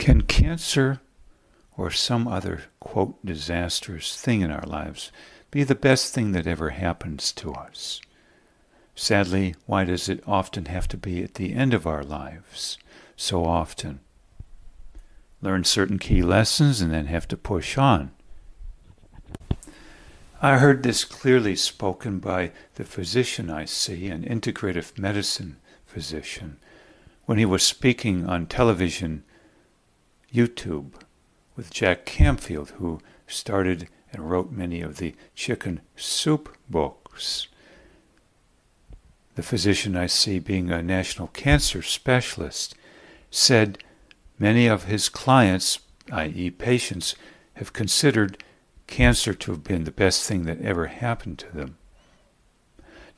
Can cancer or some other, quote, disastrous thing in our lives be the best thing that ever happens to us? Sadly, why does it often have to be at the end of our lives so often? Learn certain key lessons and then have to push on. I heard this clearly spoken by the physician I see, an integrative medicine physician, when he was speaking on television, YouTube, with Jack Canfield, who started and wrote many of the chicken soup books. The physician I see, being a national cancer specialist, said many of his clients, i.e. patients, have considered cancer to have been the best thing that ever happened to them.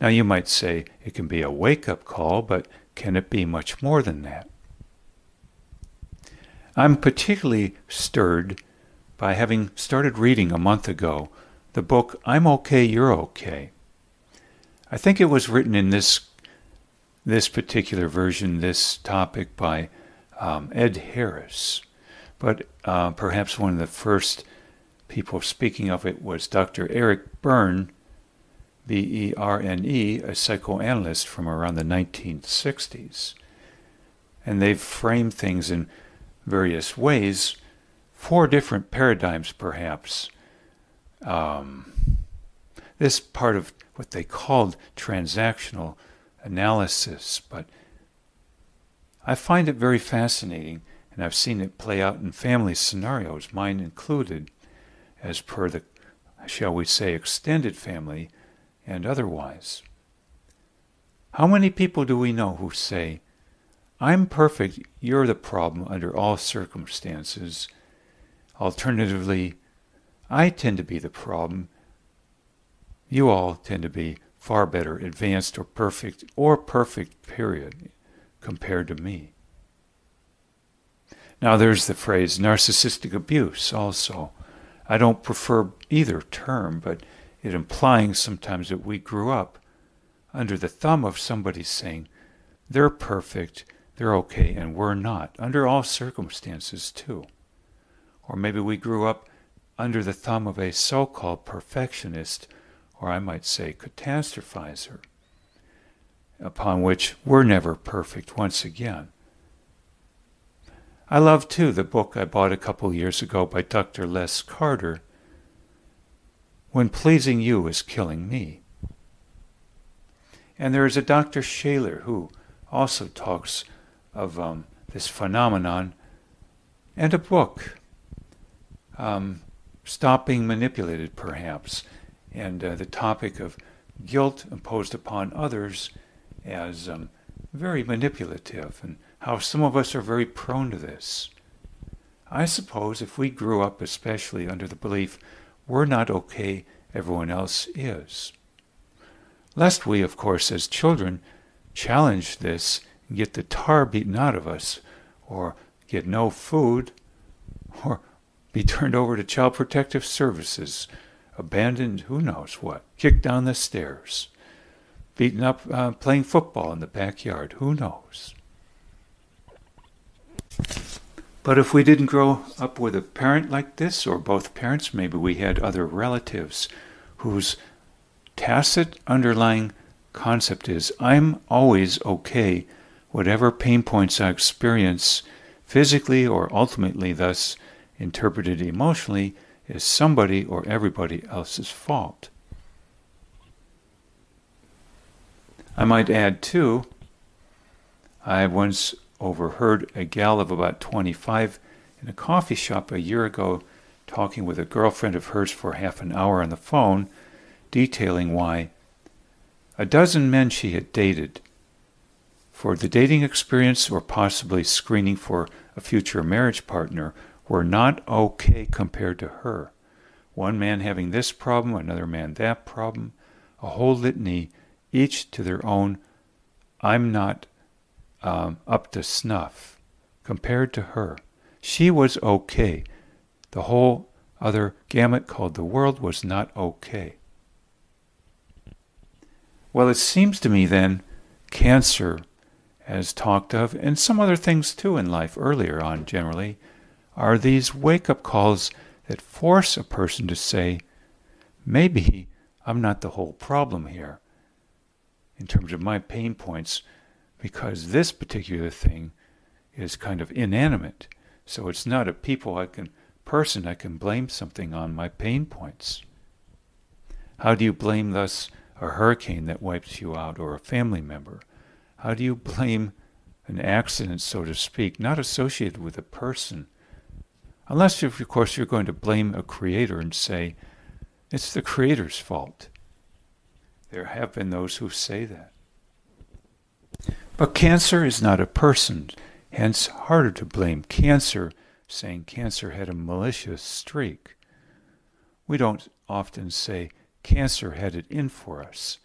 Now you might say it can be a wake-up call, but can it be much more than that? I'm particularly stirred by having started reading a month ago the book I'm Okay, You're Okay. I think it was written in this particular version, this topic, by Ed Harris, but perhaps one of the first people speaking of it was Dr. Eric Berne, B-E-R-N-E, a psychoanalyst from around the 1960s. And they've framed things in various ways, 4 different paradigms perhaps. This part of what they called transactional analysis, but I find it very fascinating, and I've seen it play out in family scenarios, mine included, as per the, shall we say, extended family and otherwise. How many people do we know who say, I'm perfect, you're the problem under all circumstances? Alternatively, I tend to be the problem, you all tend to be far better, advanced, or perfect, period, compared to me. Now there's the phrase narcissistic abuse also. I don't prefer either term, but it implying sometimes that we grew up under the thumb of somebody saying, they're perfect, they're okay, and we're not, under all circumstances too. Or maybe we grew up under the thumb of a so-called perfectionist, or I might say catastrophizer, upon which we're never perfect once again. I love, too, the book I bought a couple years ago by Dr. Les Carter, When Pleasing You is Killing Me. And there is a Dr. Shaler who also talks of this phenomenon, and a book, Stop Being Manipulated, perhaps, and the topic of guilt imposed upon others as very manipulative, and how some of us are very prone to this. I suppose if we grew up especially under the belief we're not okay, everyone else is. Lest we, of course, as children, challenge this and get the tar beaten out of us, or get no food, or be turned over to Child Protective Services, abandoned who knows what, kicked down the stairs, beaten up playing football in the backyard, who knows. But if we didn't grow up with a parent like this, or both parents, maybe we had other relatives whose tacit underlying concept is, I'm always okay, whatever pain points I experience physically or ultimately thus interpreted emotionally is somebody or everybody else's fault. I might add, too, I once overheard a gal of about 25 in a coffee shop a year ago talking with a girlfriend of hers for half an hour on the phone, detailing why a dozen men she had dated for the dating experience or possibly screening for a future marriage partner were not okay compared to her. One man having this problem, another man that problem, a whole litany, each to their own, I'm not up to snuff, compared to her. She was okay. The whole other gamut called the world was not okay. Well, it seems to me then, cancer, as talked of, and some other things too in life earlier on generally, are these wake-up calls that force a person to say, maybe I'm not the whole problem here in terms of my pain points, because this particular thing is kind of inanimate. So it's not a person I can blame something on my pain points. How do you blame thus a hurricane that wipes you out, or a family member? How do you blame an accident, so to speak, not associated with a person? Unless, of course, you're going to blame a creator and say, it's the creator's fault. There have been those who say that. But cancer is not a person, hence harder to blame cancer, saying cancer had a malicious streak. We don't often say cancer had it in for us.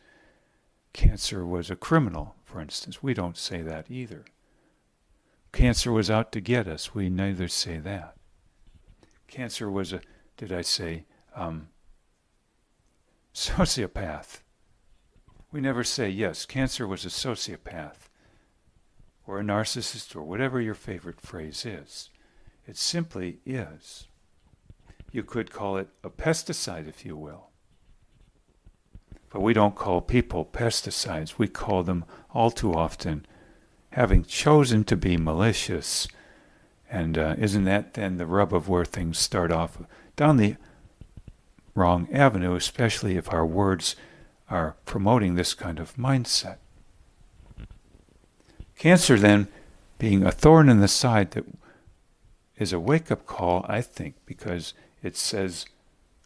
Cancer was a criminal, for instance. We don't say that either. Cancer was out to get us. We neither say that. Cancer was sociopath. We never say, yes, cancer was a sociopath, or a narcissist, or whatever your favorite phrase is. It simply is. You could call it a pesticide, if you will. But we don't call people pesticides. We call them, all too often, having chosen to be malicious. And isn't that then the rub of where things start off down the wrong avenue, especially if our words are promoting this kind of mindset? Cancer, then, being a thorn in the side, that is a wake-up call, I think, because it says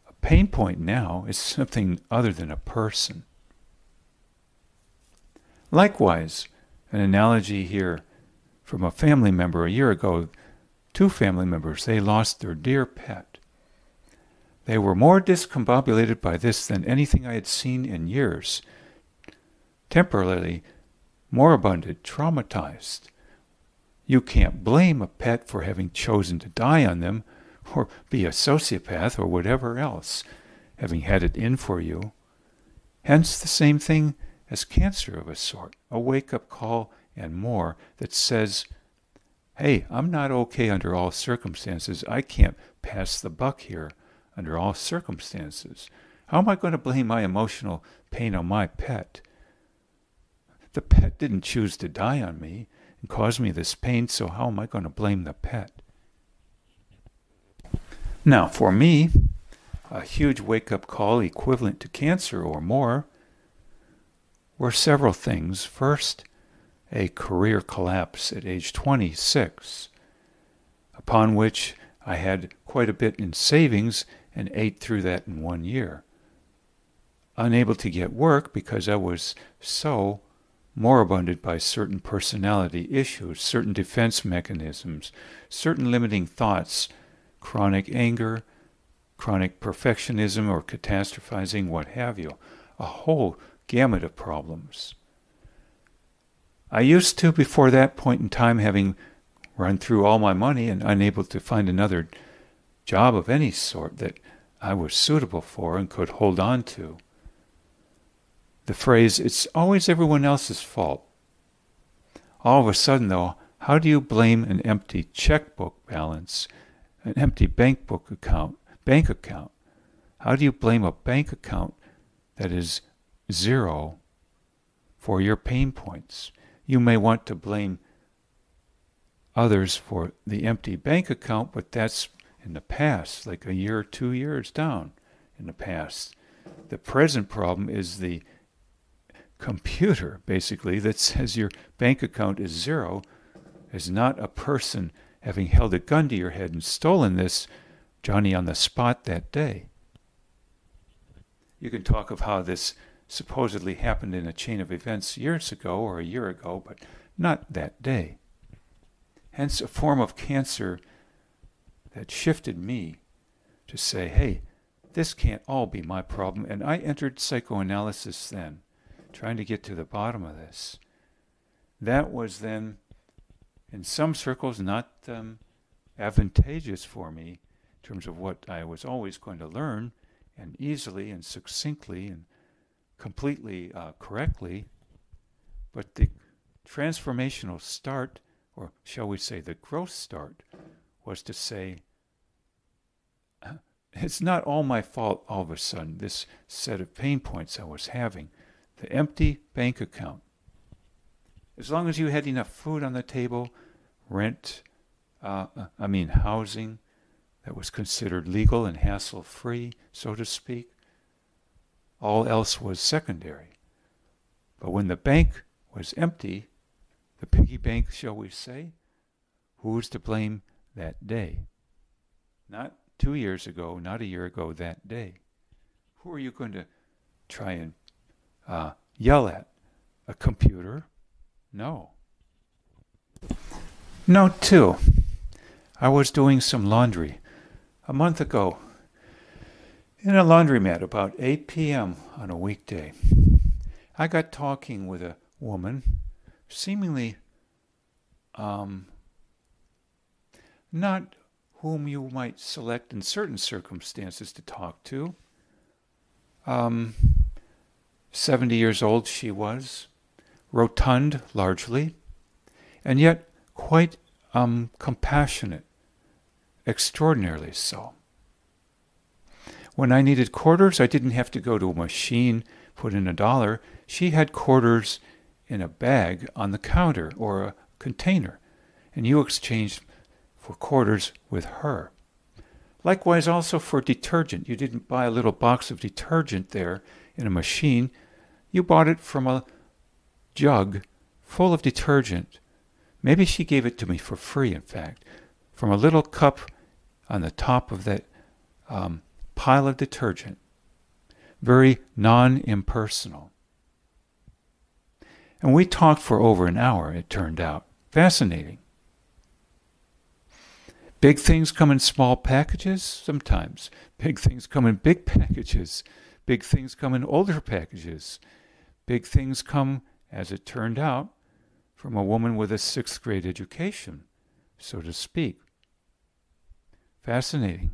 a pain point now is something other than a person. Likewise, an analogy here from a family member a year ago. Two family members, they lost their dear pet. They were more discombobulated by this than anything I had seen in years. Temporarily moribunded, traumatized. You can't blame a pet for having chosen to die on them, or be a sociopath, or whatever else, having had it in for you. Hence the same thing as cancer of a sort, a wake-up call and more that says, hey, I'm not okay under all circumstances. I can't pass the buck here under all circumstances. How am I going to blame my emotional pain on my pet? The pet didn't choose to die on me and cause me this pain, so how am I going to blame the pet? Now, for me, a huge wake-up call equivalent to cancer or more were several things. First, a career collapse at age 26, upon which I had quite a bit in savings and ate through that in 1 year. Unable to get work because I was so moribunded by certain personality issues, certain defense mechanisms, certain limiting thoughts, chronic anger, chronic perfectionism or catastrophizing, what have you, a whole gamut of problems. I used to, before that point in time, having run through all my money and unable to find another job of any sort that I was suitable for and could hold on to, the phrase, it's always everyone else's fault. All of a sudden, though, how do you blame an empty checkbook balance, an empty bank account? How do you blame a bank account that is zero for your pain points? You may want to blame others for the empty bank account, but that's in the past, like a year or 2 years down in the past. The present problem is the computer, basically, that says your bank account is zero, is not a person having held a gun to your head and stolen this Johnny on the spot that day. You can talk of how this supposedly happened in a chain of events years ago or a year ago, but not that day. Hence a form of cancer that shifted me to say, hey, this can't all be my problem. And I entered psychoanalysis then, trying to get to the bottom of this. That was then, in some circles, not advantageous for me in terms of what I was always going to learn, and easily and succinctly and completely correctly. But the transformational start, or shall we say the growth start, was to say, it's not all my fault all of a sudden, this set of pain points I was having. The empty bank account. As long as you had enough food on the table, housing that was considered legal and hassle-free, so to speak, all else was secondary. But when the bank was empty, the piggy bank, shall we say, who was to blame that day? Not 2 years ago, not a year ago, that day. Who are you going to try and yell at? A computer? No. Note 2. I was doing some laundry a month ago in a laundromat about 8 p.m. on a weekday. I got talking with a woman, seemingly not whom you might select in certain circumstances to talk to. 70 years old she was, rotund largely, and yet quite compassionate, extraordinarily so. When I needed quarters, I didn't have to go to a machine, put in $1. She had quarters in a bag on the counter or a container, and you exchanged for quarters with her. Likewise also for detergent. You didn't buy a little box of detergent there in a machine. You bought it from a jug full of detergent. Maybe she gave it to me for free, in fact, from a little cup on the top of that pile of detergent. Very non-impersonal. And we talked for over an hour, it turned out. Fascinating. Big things come in small packages sometimes. Big things come in big packages. Big things come in older packages. Big things come, as it turned out, from a woman with a 6th grade education, so to speak. Fascinating.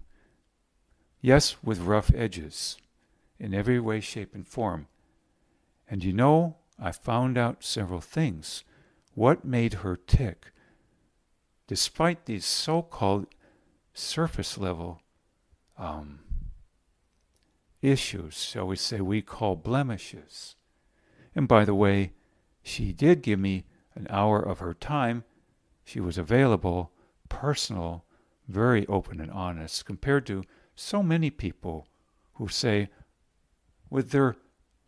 Yes, with rough edges, in every way, shape, and form. And you know, I found out several things. What made her tick? Despite these so-called surface-level issues, shall we say, we call blemishes. And by the way, she did give me an hour of her time. She was available, personal, very open and honest, compared to so many people who say, with their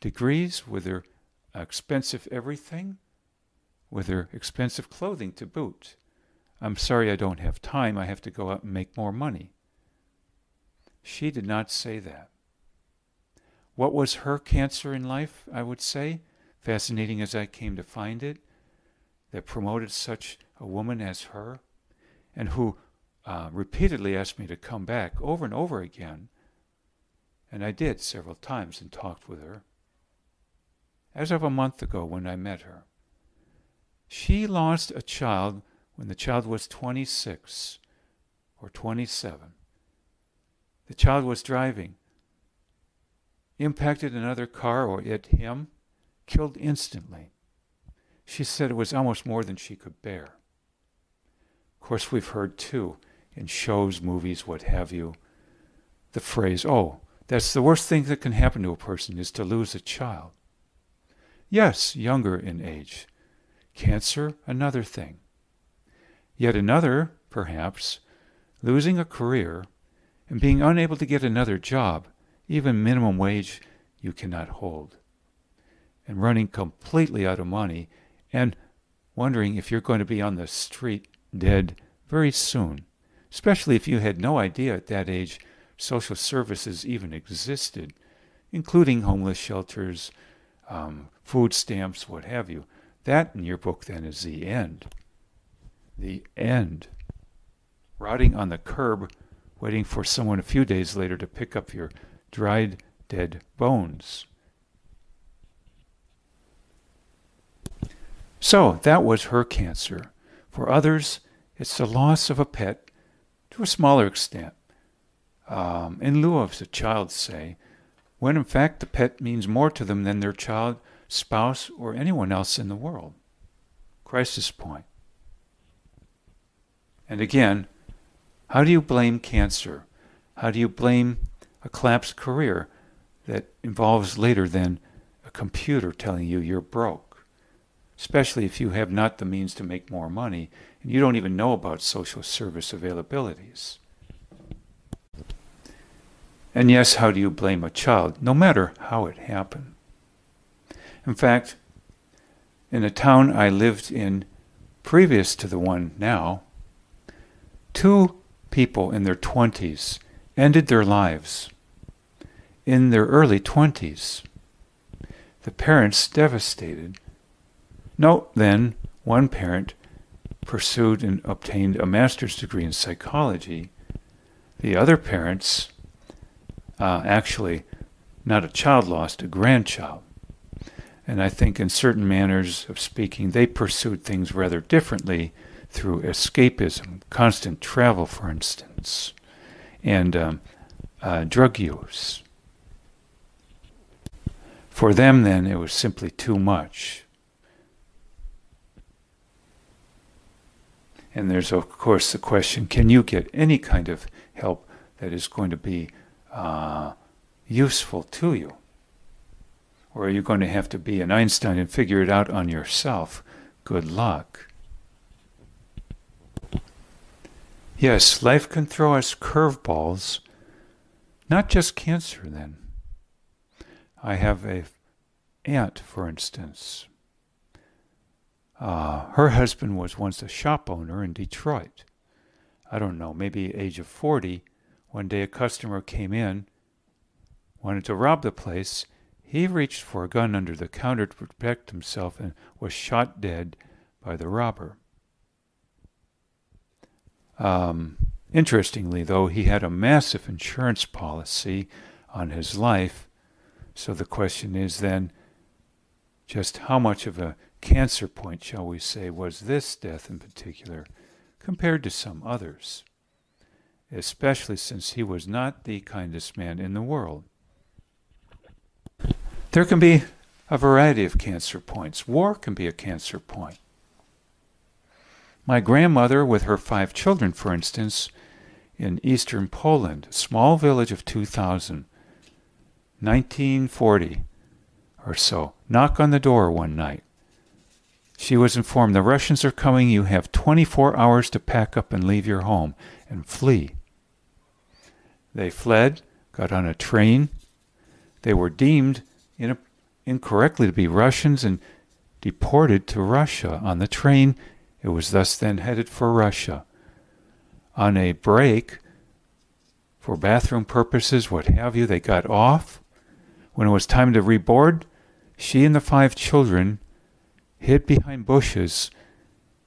degrees, with their expensive everything, with their expensive clothing to boot, I'm sorry I don't have time, I have to go out and make more money. She did not say that. What was her cancer in life, I would say, fascinating as I came to find it, that promoted such a woman as her, and who repeatedly asked me to come back over and over again, and I did several times and talked with her. As of a month ago when I met her, she lost a child when the child was 26 or 27. The child was driving, impacted another car or it him, killed instantly. She said it was almost more than she could bear. Of course, we've heard too, in shows, movies, what have you, the phrase, oh, that's the worst thing that can happen to a person is to lose a child. Yes, younger in age. Cancer, another thing. Yet another, perhaps, losing a career and being unable to get another job, even minimum wage you cannot hold, and running completely out of money and wondering if you're going to be on the street dead very soon, especially if you had no idea at that age social services even existed, including homeless shelters, food stamps, what have you. That in your book then is the end. The end. Rotting on the curb, waiting for someone a few days later to pick up your dried, dead bones. So that was her cancer. For others, it's the loss of a pet to a smaller extent. In lieu of the child, say, when in fact the pet means more to them than their child, spouse, or anyone else in the world. Crisis point. And again, How do you blame cancer? How do you blame a collapsed career that involves later then a computer telling you you're broke? Especially if you have not the means to make more money and you don't even know about social service availabilities. And yes, how do you blame a child, no matter how it happened? In fact, in a town I lived in previous to the one now, 2 people in their 20s ended their lives in their early 20s. The parents devastated. Note then, one parent pursued and obtained a master's degree in psychology. The other parents, actually, not a child lost, a grandchild. And I think in certain manners of speaking, they pursued things rather differently through escapism, constant travel, for instance, and drug use. For them, then, it was simply too much. And there's, of course, the question, can you get any kind of help that is going to be useful to you? Or are you going to have to be an Einstein and figure it out on yourself? Good luck. Yes, life can throw us curveballs, not just cancer then. I have an aunt, for instance. Her husband was once a shop owner in Detroit. I don't know, maybe age of 40. One day a customer came in, wanted to rob the place. He reached for a gun under the counter to protect himself and was shot dead by the robber. Interestingly, though, he had a massive insurance policy on his life. So the question is then, just how much of a cancer point, shall we say, was this death in particular compared to some others? Especially since he was not the kindest man in the world. There can be a variety of cancer points. War can be a cancer point. My grandmother, with her 5 children, for instance, in eastern Poland, a small village of 2,000, 1940 or so, knock on the door one night. She was informed, the Russians are coming, you have 24 hours to pack up and leave your home and flee. They fled, got on a train. They were deemed incorrectly to be Russians and deported to Russia on the train. It was thus then headed for Russia. On a break, for bathroom purposes, what have you, they got off. When it was time to reboard, she and the 5 children hid behind bushes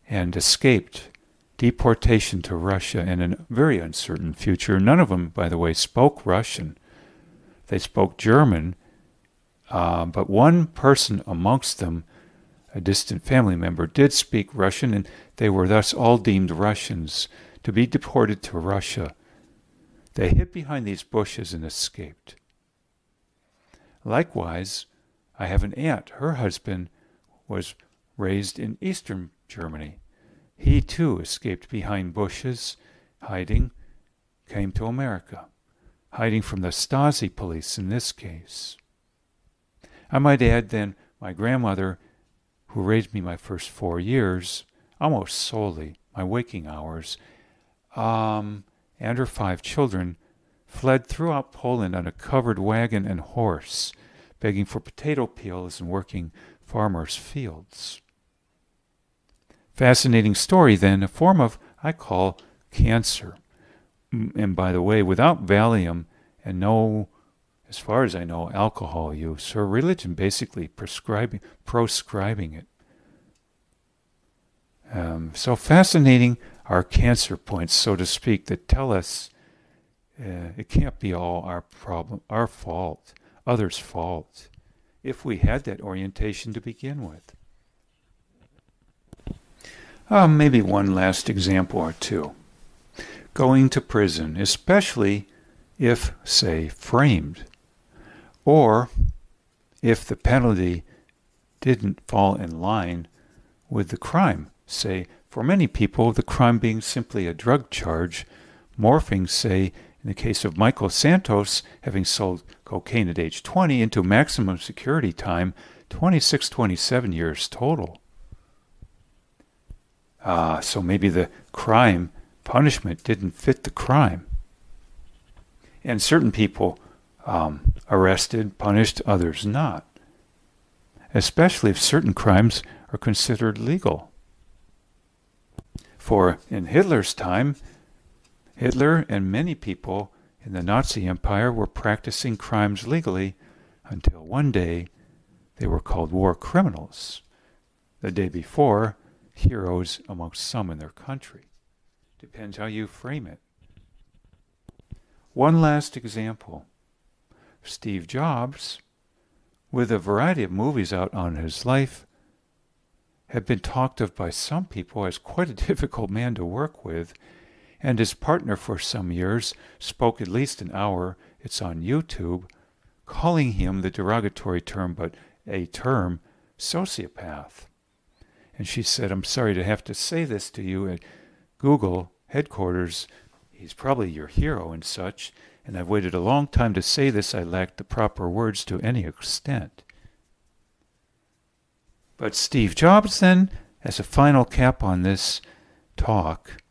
and escaped deportation to Russia in a very uncertain future. None of them, by the way, spoke Russian. They spoke German, but one person amongst them, a distant family member, did speak Russian, and they were thus all deemed Russians to be deported to Russia. They hid behind these bushes and escaped. Likewise, I have an aunt. Her husband was raised in eastern Germany. He too escaped behind bushes, hiding, came to America, hiding from the Stasi police in this case. I might add then, my grandmother, who raised me my first 4 years, almost solely, my waking hours, and her 5 children, fled throughout Poland on a covered wagon and horse, begging for potato peels and working farmers' fields. Fascinating story then, a form of, I call, cancer. And by the way, without Valium and no, as far as I know, alcohol use, or religion basically proscribing it. So fascinating are cancer points, so to speak, that tell us it can't be all our problem, our fault, others' fault, if we had that orientation to begin with. Maybe one last example or two. Going to prison, especially if, say, framed, or if the penalty didn't fall in line with the crime. Say, for many people, the crime being simply a drug charge morphing, say, in the case of Michael Santos, having sold cocaine at age 20 into maximum security time, 26, 27 years total. So maybe the crime punishment didn't fit the crime. And certain people arrested, punished, others not. Especially if certain crimes are considered legal. For in Hitler's time, Hitler and many people in the Nazi Empire were practicing crimes legally until one day they were called war criminals. The day before, heroes amongst some in their country. Depends how you frame it. One last example. Steve Jobs, with a variety of movies out on his life, had been talked of by some people as quite a difficult man to work with, and his partner for some years spoke at least an hour, it's on YouTube, calling him the derogatory term, but a term, sociopath. And she said, I'm sorry to have to say this to you at Google headquarters. He's probably your hero and such, and I've waited a long time to say this. I lacked the proper words to any extent. But Steve Jobs then, as a final cap on this talk,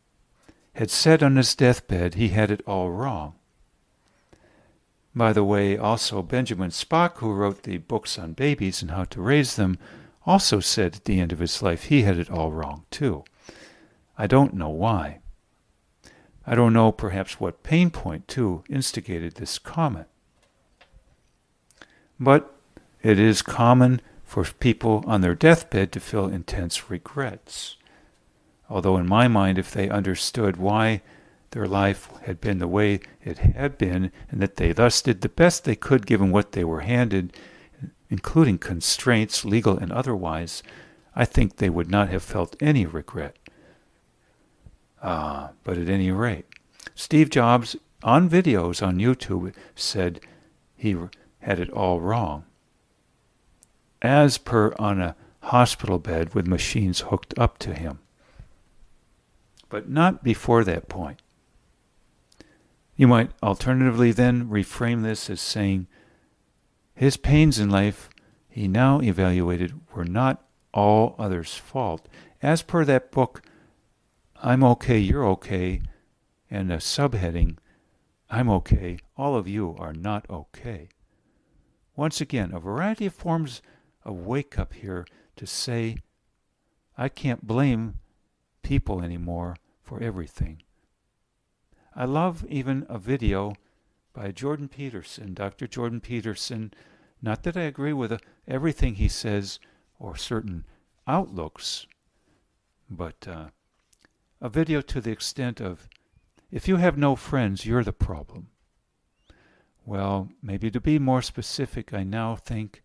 had said on his deathbed he had it all wrong. By the way, also Benjamin Spock, who wrote the books on babies and how to raise them, also said at the end of his life he had it all wrong too. I don't know why. I don't know perhaps what pain point too instigated this comment. But it is common for people on their deathbed to feel intense regrets. Although in my mind, if they understood why their life had been the way it had been, and that they thus did the best they could given what they were handed, including constraints, legal and otherwise, I think they would not have felt any regret. But at any rate, Steve Jobs, on videos on YouTube, said he had it all wrong, as per on a hospital bed with machines hooked up to him. But not before that point. You might alternatively then reframe this as saying his pains in life, he now evaluated, were not all others' fault. As per that book, I'm okay, you're okay, and a subheading, I'm okay, all of you are not okay. Once again, a variety of forms of wake-up here to say, I can't blame people anymore for everything. I love even a video by Jordan Peterson, Dr. Jordan Peterson. Not that I agree with everything he says or certain outlooks, but a video to the extent of, if you have no friends, you're the problem. Well, maybe to be more specific, I now think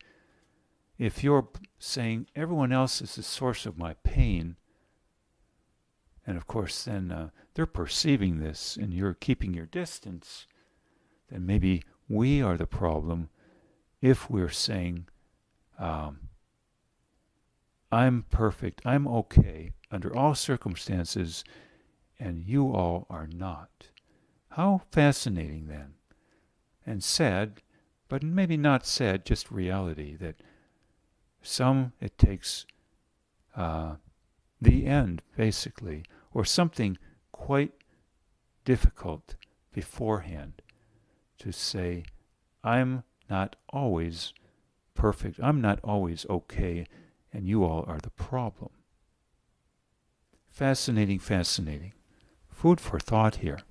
if you're saying everyone else is the source of my pain, and of course then they're perceiving this and you're keeping your distance, then maybe we are the problem if we're saying, I'm perfect, I'm okay under all circumstances, and you all are not. How fascinating then. And sad, but maybe not sad, just reality, that some it takes the end, basically, or something quite difficult beforehand to say, I'm not always perfect, I'm not always okay, and you all are the problem. Fascinating, fascinating. Food for thought here.